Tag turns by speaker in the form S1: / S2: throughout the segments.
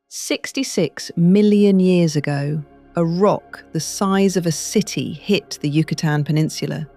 S1: 66 million years ago, a rock the size of a city hit the Yucatan Peninsula.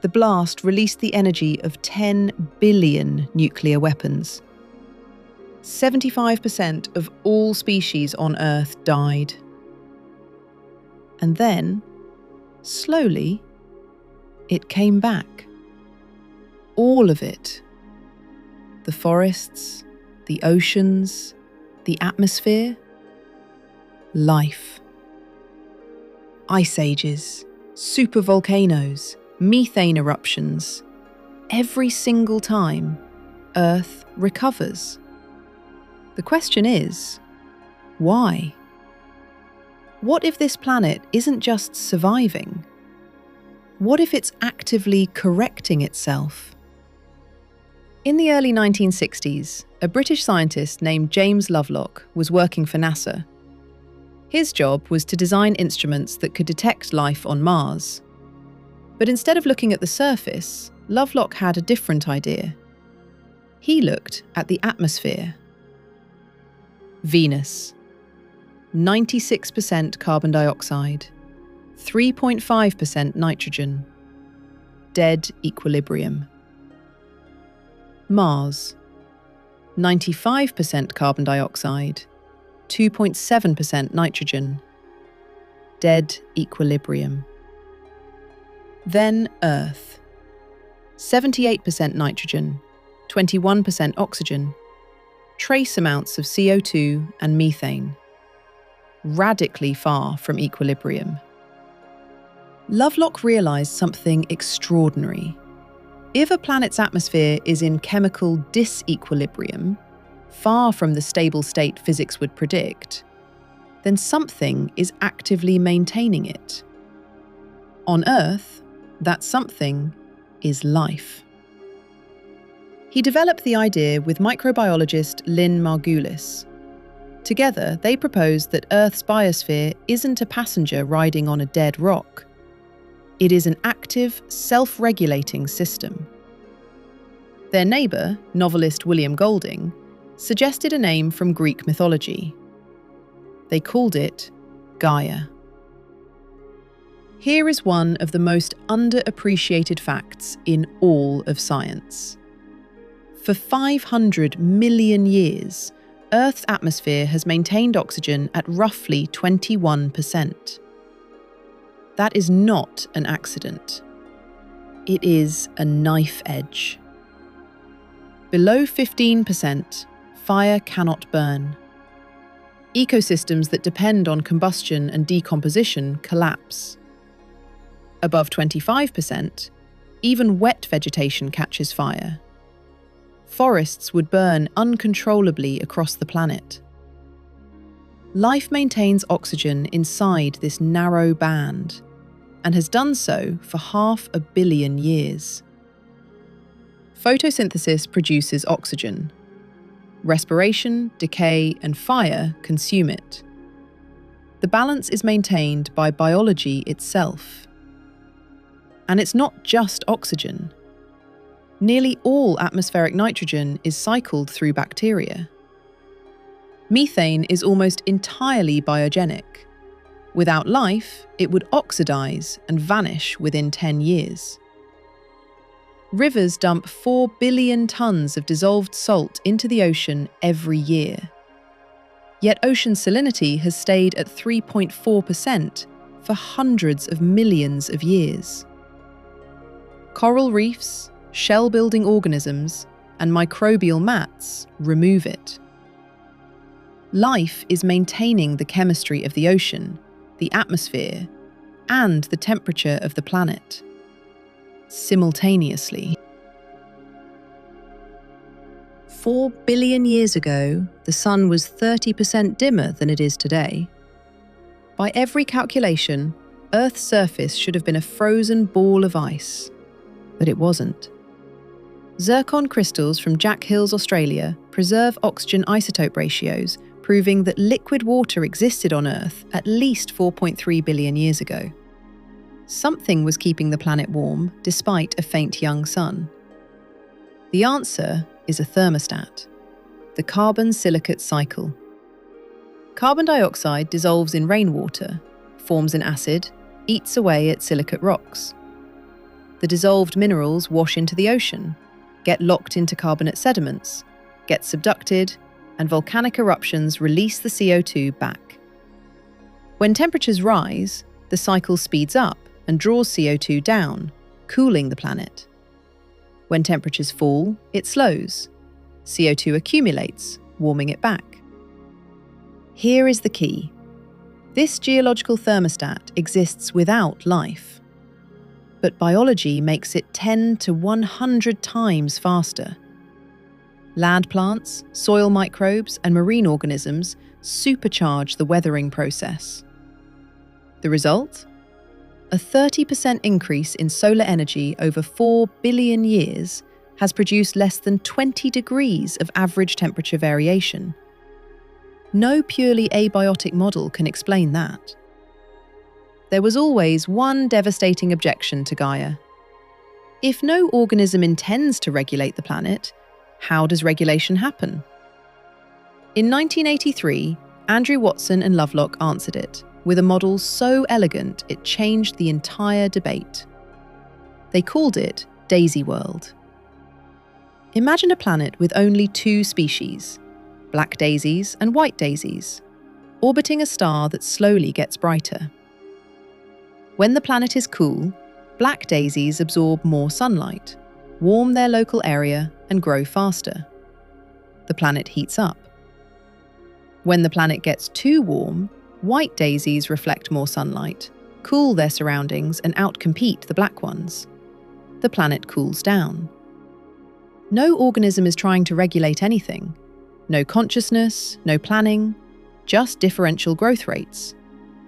S1: The blast released the energy of 10 billion nuclear weapons. 75% of all species on Earth died. And then, slowly, it came back. All of it. The forests, the oceans, the atmosphere, life. Ice ages, supervolcanoes, methane eruptions. Every single time, Earth recovers. The question is, why? What if this planet isn't just surviving? What if it's actively correcting itself? In the early 1960s, a British scientist named James Lovelock was working for NASA. His job was to design instruments that could detect life on Mars. But instead of looking at the surface, Lovelock had a different idea. He looked at the atmosphere. Venus. 96% carbon dioxide, 3.5% nitrogen. Dead equilibrium. Mars. 95% carbon dioxide, 2.7% nitrogen. Dead equilibrium. Then Earth. 78% nitrogen, 21% oxygen, trace amounts of CO2 and methane. Radically far from equilibrium. Lovelock realized something extraordinary. If a planet's atmosphere is in chemical disequilibrium, far from the stable state physics would predict, then something is actively maintaining it. On Earth, that something is life. He developed the idea with microbiologist Lynn Margulis. Together, they proposed that Earth's biosphere isn't a passenger riding on a dead rock. It is an active, self-regulating system. Their neighbour, novelist William Golding, suggested a name from Greek mythology. They called it Gaia. Here is one of the most underappreciated facts in all of science. For 500 million years, Earth's atmosphere has maintained oxygen at roughly 21%. That is not an accident. It is a knife edge. Below 15%, fire cannot burn. Ecosystems that depend on combustion and decomposition collapse. Above 25%, even wet vegetation catches fire. Forests would burn uncontrollably across the planet. Life maintains oxygen inside this narrow band, and has done so for 500 million years. Photosynthesis produces oxygen. Respiration, decay, and fire consume it. The balance is maintained by biology itself. And it's not just oxygen. Nearly all atmospheric nitrogen is cycled through bacteria. Methane is almost entirely biogenic. Without life, it would oxidize and vanish within 10 years. Rivers dump 4 billion tons of dissolved salt into the ocean every year. Yet ocean salinity has stayed at 3.4% for hundreds of millions of years. Coral reefs, shell-building organisms, and microbial mats remove it. Life is maintaining the chemistry of the ocean, the atmosphere, and the temperature of the planet. Simultaneously. 4 billion years ago, the sun was 30% dimmer than it is today. By every calculation, Earth's surface should have been a frozen ball of ice. But it wasn't. Zircon crystals from Jack Hills, Australia, preserve oxygen isotope ratios, proving that liquid water existed on Earth at least 4.3 billion years ago. Something was keeping the planet warm despite a faint young sun. The answer is a thermostat, the carbon-silicate cycle. Carbon dioxide dissolves in rainwater, forms an acid, eats away at silicate rocks. The dissolved minerals wash into the ocean, get locked into carbonate sediments, get subducted, and volcanic eruptions release the CO2 back. When temperatures rise, the cycle speeds up and draws CO2 down, cooling the planet. When temperatures fall, it slows. CO2 accumulates, warming it back. Here is the key. This geological thermostat exists without life. But biology makes it 10 to 100 times faster. Land plants, soil microbes, and marine organisms supercharge the weathering process. The result? A 30% increase in solar energy over 4 billion years has produced less than 20 degrees of average temperature variation. No purely abiotic model can explain that. There was always one devastating objection to Gaia. If no organism intends to regulate the planet, how does regulation happen? In 1983, Andrew Watson and Lovelock answered it, with a model so elegant it changed the entire debate. They called it Daisyworld. Imagine a planet with only two species, black daisies and white daisies, orbiting a star that slowly gets brighter. When the planet is cool, black daisies absorb more sunlight, warm their local area, and grow faster. The planet heats up. When the planet gets too warm, white daisies reflect more sunlight, cool their surroundings, and outcompete the black ones. The planet cools down. No organism is trying to regulate anything. No consciousness, no planning, just differential growth rates.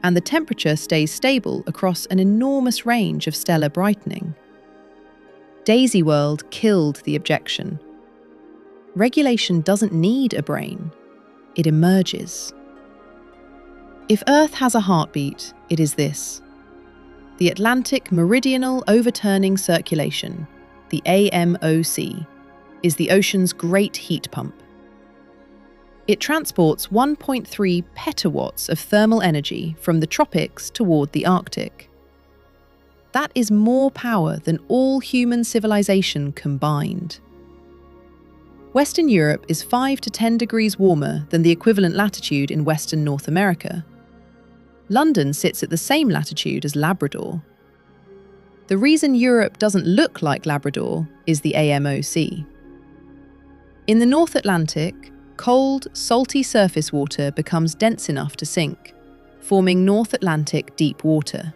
S1: And the temperature stays stable across an enormous range of stellar brightening. Daisyworld killed the objection. Regulation doesn't need a brain. It emerges. If Earth has a heartbeat, it is this. The Atlantic Meridional Overturning Circulation, the AMOC, is the ocean's great heat pump. It transports 1.3 petawatts of thermal energy from the tropics toward the Arctic. That is more power than all human civilization combined. Western Europe is 5 to 10 degrees warmer than the equivalent latitude in Western North America. London sits at the same latitude as Labrador. The reason Europe doesn't look like Labrador is the AMOC. In the North Atlantic, cold, salty surface water becomes dense enough to sink, forming North Atlantic deep water.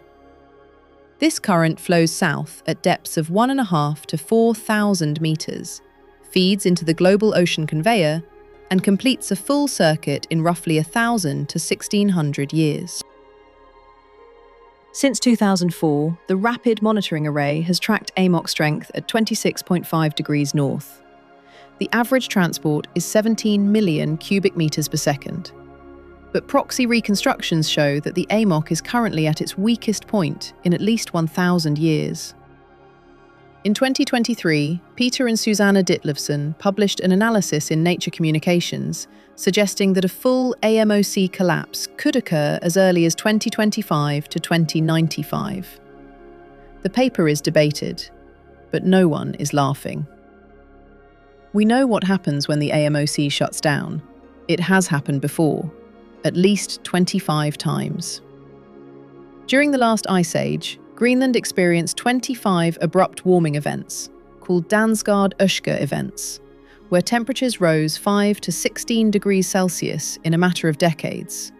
S1: This current flows south at depths of 1,500 to 4,000 meters, feeds into the global ocean conveyor, and completes a full circuit in roughly 1,000 to 1,600 years. Since 2004, the Rapid Monitoring Array has tracked AMOC strength at 26.5 degrees north. The average transport is 17 million cubic meters per second. But proxy reconstructions show that the AMOC is currently at its weakest point in at least 1,000 years. In 2023, Peter and Susanna Ditlevson published an analysis in Nature Communications suggesting that a full AMOC collapse could occur as early as 2025 to 2095. The paper is debated, but no one is laughing. We know what happens when the AMOC shuts down. It has happened before, at least 25 times. During the last ice age, Greenland experienced 25 abrupt warming events, called Dansgaard-Oeschger events, where temperatures rose 5 to 16 degrees Celsius in a matter of decades.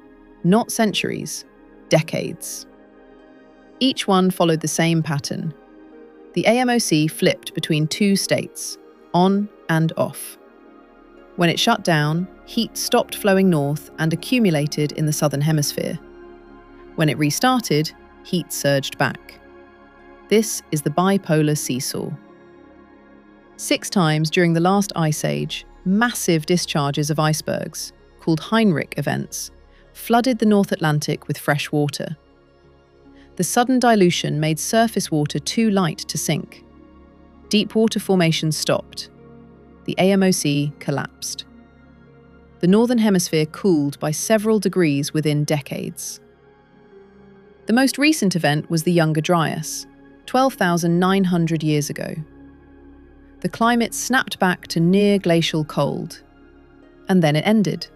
S1: Not centuries, decades. Each one followed the same pattern. The AMOC flipped between two states, on and off. When it shut down, heat stopped flowing north and accumulated in the southern hemisphere. When it restarted, heat surged back. This is the bipolar seesaw. 6 times during the last ice age, massive discharges of icebergs, called Heinrich events, flooded the North Atlantic with fresh water. The sudden dilution made surface water too light to sink. Deep water formations stopped. The AMOC collapsed. the Northern Hemisphere cooled by several degrees within decades. The most recent event was the Younger Dryas, 12,900 years ago. The climate snapped back to near glacial cold, and then it ended.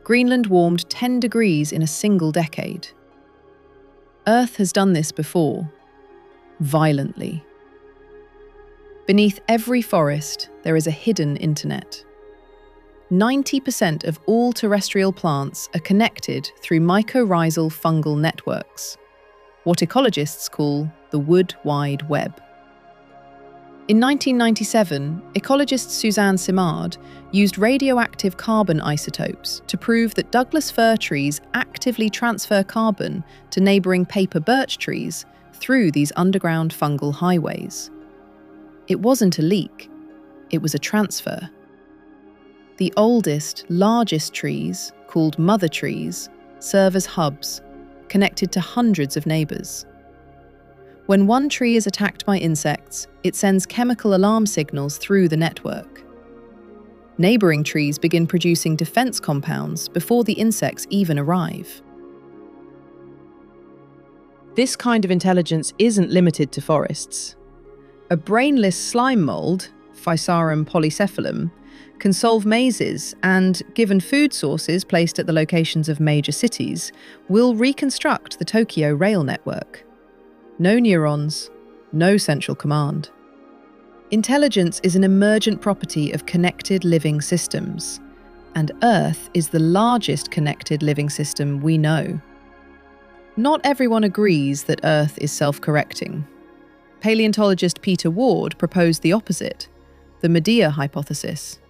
S1: Greenland warmed 10 degrees in a single decade. Earth has done this before, violently. Beneath every forest, there is a hidden internet. 90% of all terrestrial plants are connected through mycorrhizal fungal networks, what ecologists call the Wood Wide Web. In 1997, ecologist Suzanne Simard used radioactive carbon isotopes to prove that Douglas fir trees actively transfer carbon to neighbouring paper birch trees through these underground fungal highways. It wasn't a leak, it was a transfer. The oldest, largest trees, called mother trees, serve as hubs, connected to hundreds of neighbours. When one tree is attacked by insects, it sends chemical alarm signals through the network. Neighbouring trees begin producing defence compounds before the insects even arrive. This kind of intelligence isn't limited to forests. A brainless slime mould, Physarum polycephalum, can solve mazes and, given food sources placed at the locations of major cities, will reconstruct the Tokyo rail network. No neurons, no central command. Intelligence is an emergent property of connected living systems, and Earth is the largest connected living system we know. Not everyone agrees that Earth is self-correcting. Paleontologist Peter Ward proposed the opposite, the Medea hypothesis.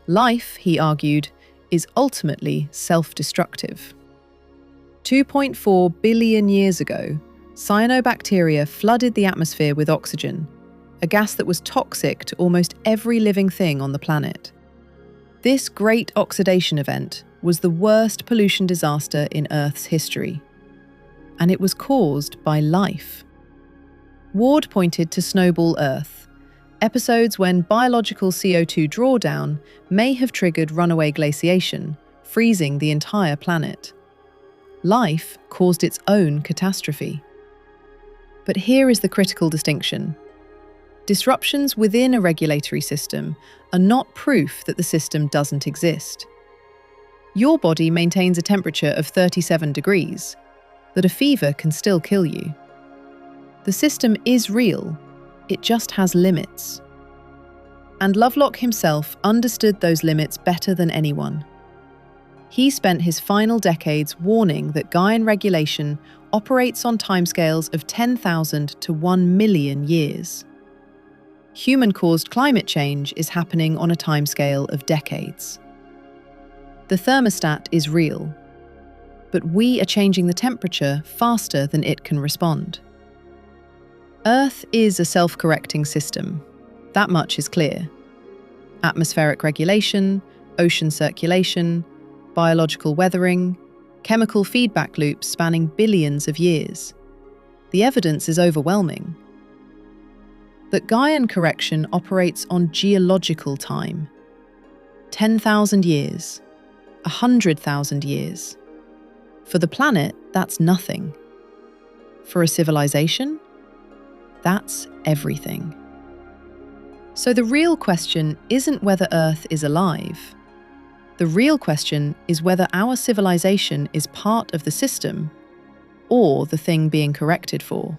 S1: Life, he argued, is ultimately self-destructive. 2.4 billion years ago, cyanobacteria flooded the atmosphere with oxygen, a gas that was toxic to almost every living thing on the planet. This great oxidation event was the worst pollution disaster in Earth's history, and it was caused by life. Ward pointed to Snowball Earth, episodes when biological CO2 drawdown may have triggered runaway glaciation, freezing the entire planet. Life caused its own catastrophe. But here is the critical distinction. Disruptions within a regulatory system are not proof that the system doesn't exist. Your body maintains a temperature of 37 degrees, but a fever can still kill you. The system is real, it just has limits. And Lovelock himself understood those limits better than anyone. He spent his final decades warning that Gaian regulation operates on timescales of 10,000 to 1 million years. Human-caused climate change is happening on a timescale of decades. The thermostat is real, but we are changing the temperature faster than it can respond. Earth is a self-correcting system. That much is clear. Atmospheric regulation, ocean circulation, biological weathering, chemical feedback loops spanning billions of years. The evidence is overwhelming. But Gaian correction operates on geological time. 10,000 years, 100,000 years. For the planet, that's nothing. For a civilization, that's everything. So the real question isn't whether Earth is alive. The real question is whether our civilization is part of the system or the thing being corrected for.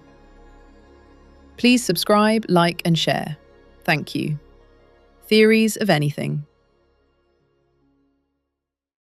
S1: Please subscribe, like, and share. Thank you. Theories of anything.